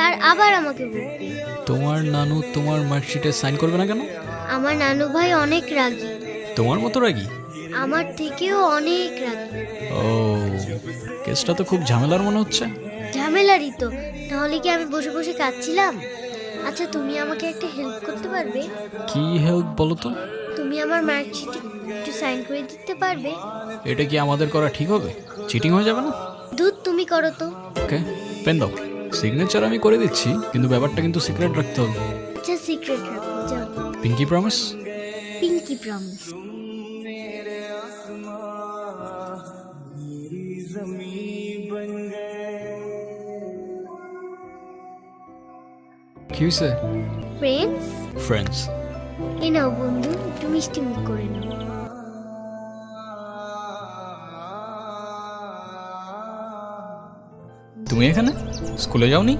আর আবার আমাকে বকবে। তোমার নানু তোমার মার্কশিটে সাইন করবে না কেন? আমার নানু ভাই অনেক রাগী, তোমার মতো রাগী? আমার থেকেও অনেক রাগী। ও, কেসটা তো খুব ঝামেলার মনে হচ্ছে। ঝামেলারই তো, নাহলে কি আমি বসে বসে কাঁদছিলাম? আচ্ছা, তুমি আমাকে একটা হেল্প করতে পারবে? কি হেল্প বলো তো? তুমি আমার মার্কশিটে একটু সাইন করে দিতে পারবে? এটা কি আমাদের করা ঠিক হবে? চিটিং হয়ে যাবে না? দুধ, তুমি করো তো। ওকে, পেন দাও। সিগনেচার আমি করে দিচ্ছি, কিন্তু ব্যাপারটা কিন্তু সিক্রেট রাখতে হবে। আচ্ছা, সিক্রেট রাখো, যাও। Pinky promise? Pinky promise. কি হয়েছে? Friends, friends? এ নাও বন্ধু, একটু মিষ্টি মুখ করে নাও। তুমি এখানে স্কুলে যাওনি?